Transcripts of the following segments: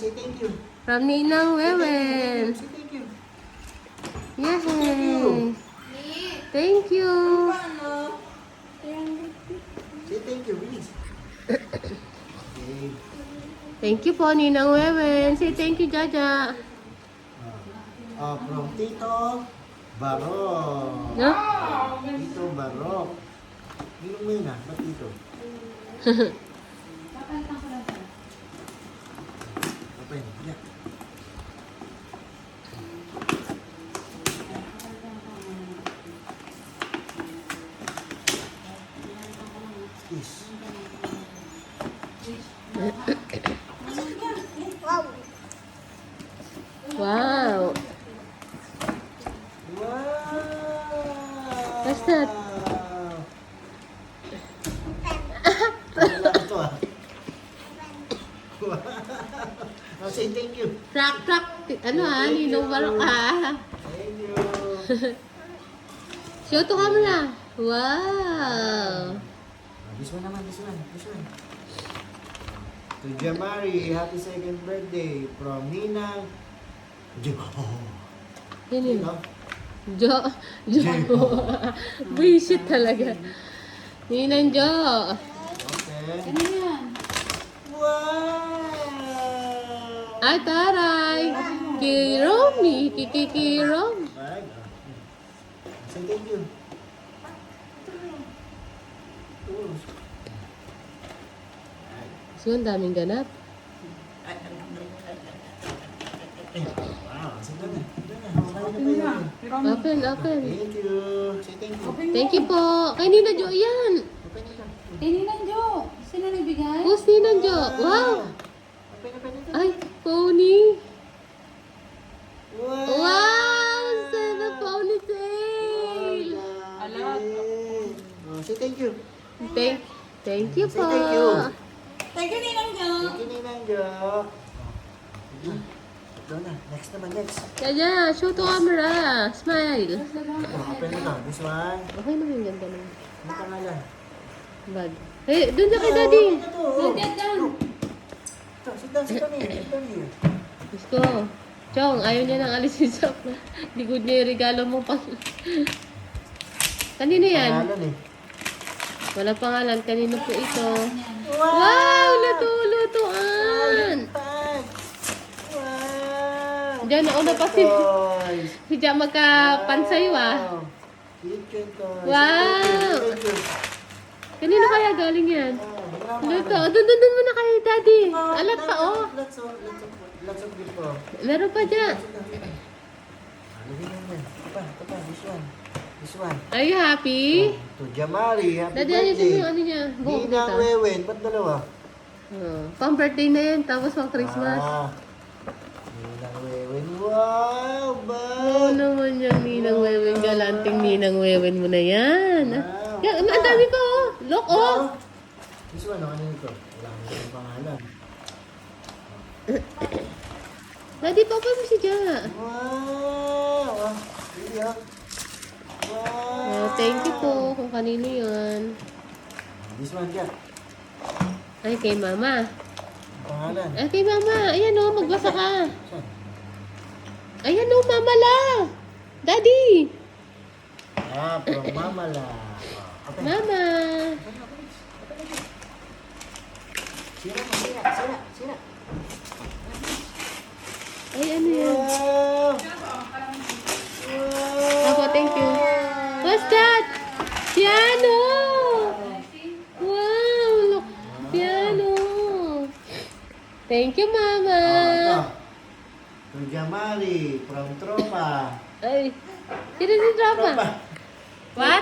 say thank you. From Ninang Wewen. Say thank you. Yes. you. Thank you. Say thank you, please. Okay. Thank you po, Ninang Wewen. Say thank you, Jaja. From Tito Barok. No? Tito Barok. Minum mo yun ba't Tito? Open, yeah. Kiss. Wow. What's that? Wala ito say thank you. Trak. Ano Ninong Barok Thank you. Show to camera. Wow. This one naman, this one. To Jamari, happy second birthday from Ninang. Yan yun. No? Jo. Buisit talaga. Ninang Jo. Okay. Ano yan? Wow! Ay, taray. Kiromi. Kikikirom. Bag. Say thank you. So, ang daming ganap. Wow, sige na. Open. Thank you. Say thank you. Thank you po. Kay Nina Jo, yan. Open ito. Ninang Jo. Sino nagbigay? Who's Ninang Jo? Wow. Open ito. Ay, pony. Wow! Wow! Sana ponytail. Say thank you. Thank you Say po. thank you. Thank you, Ninang Jo. Thank you, Ninang Jo. Ito na. Next naman, next. Kaya, show to camera. Smile. Open ito. This one. Okay naman yung ganda naman. Ano pangalan? Bag. Eh, doon na kay Daddy. Ito. Sit down. Ito, sit down here. Sit down here. Gusto. Chong, ayaw niya nang alisin sa likod niya yung regalo mo pa. Kanino yan? Pangalan eh. Wala pangalan. Kanino po ito? Wow! Wow! Luto-lutoan! Bag! Wow! Diyan, nauna pa si... Toys! Si Jam magkapansayo Wow! Kitchen toys. Wow! Thank you. Kanino kaya galing yan? Wow, Luto. Doon mo na kay Daddy. Alat pa, oh. Lots of people. Meron pa dyan. Ito pa, this one. Are you happy? To Jamari, happy Daddy, ayusin mo birthday. yung ano niya. Buhok Ninang dito. Wewen, ba't dalawa? Pang birthday na yan. Tapos pang Christmas. Ninang Wewen, wow, Oo bag! naman yung Ninang Wewen. Galanting Ninang Wewen mo na yan. Wow. Ang dami pa, oh. Look, oh. This one, ano nito? Wala akong ganun pangalan. Daddy, papa mo si Ja. Wow! Really, ah? Wow! Thank you po kung kanino yun. This one, yeah. Ay, kay mama. Pangalan. Ay, kay mama. Ayan, oh. Magbasa ka. Saan? Ayan, oh. Mama la. Daddy. From Mama La. Okay. Mama. Sira. Ay, ano yan? Wow! Ako, thank you. What's that? Piano! Wow! Look, piano! Thank you, Mama! Ito. To Jamari, from Tropa. Ay, sino si Tropa? What?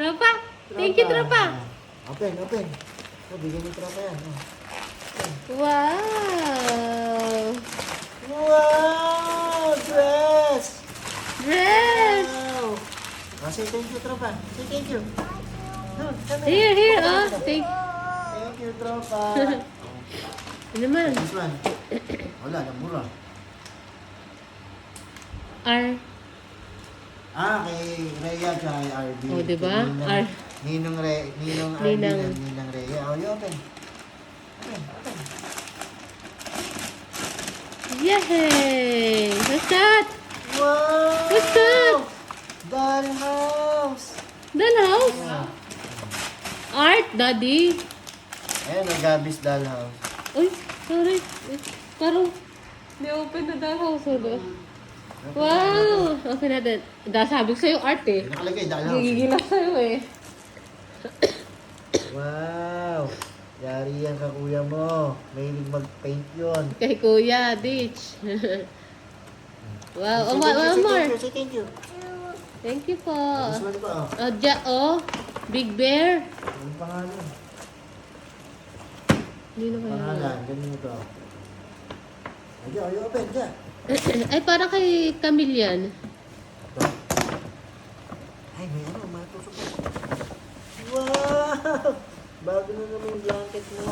Tropa? Thank you, Tropa! Open. Bigyan ni Tropa yan. Wow! Wow! Dress! Dress! Wow! Say thank you, Tropa. Say thank you. Come Here, oh. Thank Thank you, Tropa. Ano naman? This one. Wala, namura. R. Kay Rhea at kay RB. Oh, diba? Ninang, Ninong RB, Ninang Rhea. Oh, you open. Open. Yay! What's that? Wow! What's that? Dollhouse! Dollhouse? Art, Daddy. Ayan, ang Gabby's dollhouse. Uy, sorry. Parang ni-open na dollhouse. Wow! Open natin. Sabi ko sa'yo art eh. Nakalagay, dollhouse. Gigigil ako sa'yo eh. Wow! Yari yan ka kuya mo. Mahilig mag-paint yun. Kay Kuya, Ditch. Wow, Say one thank you, more. Say thank you. Thank you po. This one pa, oh. Oh, Big Bear. Ang pangalan. Hindi na kaya. Pangalan, ganun ito. Ay, open, dyan. Ay, parang kay Camille yan. Ito. Ay, may ano, matusok ko. Wow! Bago na naman yung blanket mo.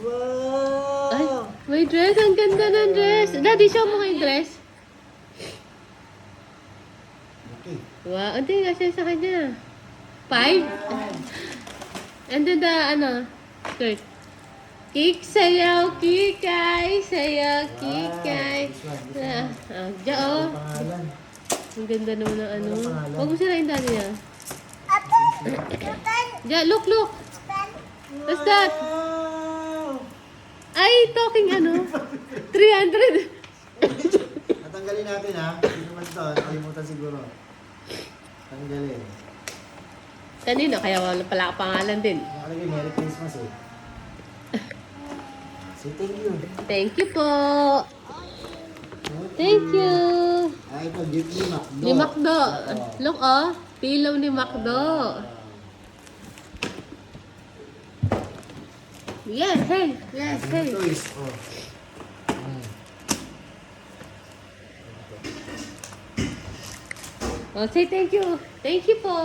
Wow! Ay, may dress. Ang ganda ng dress. Daddy, show mo kay dress. Okay. Wow, hindi nga siya sa kanya. 5? And then the, skirt. Kik, sayaw, kikay, sayaw, kikay. This one. Diyan, oh. Ang pangalan. Ang ganda naman ng ano. Ano pangalan? Huwag mo sirain daddy niya. Diyan, look. What's that? Wow! Ay, talking 300. Natanggalin natin ha. Hindi naman ito. Nakalimutan siguro. Tanggalin. Kanina, kaya wala pala pangalan din. Nakalagay Merry Christmas eh. Say thank you. Thank you po. Thank you. Ah, ito, gift ni Macdo. Ni Macdo. Look, oh. Pillow ni Macdo. Yes, hey. Yes, hey. Ito is, oh. Oh, say thank you. Thank you po.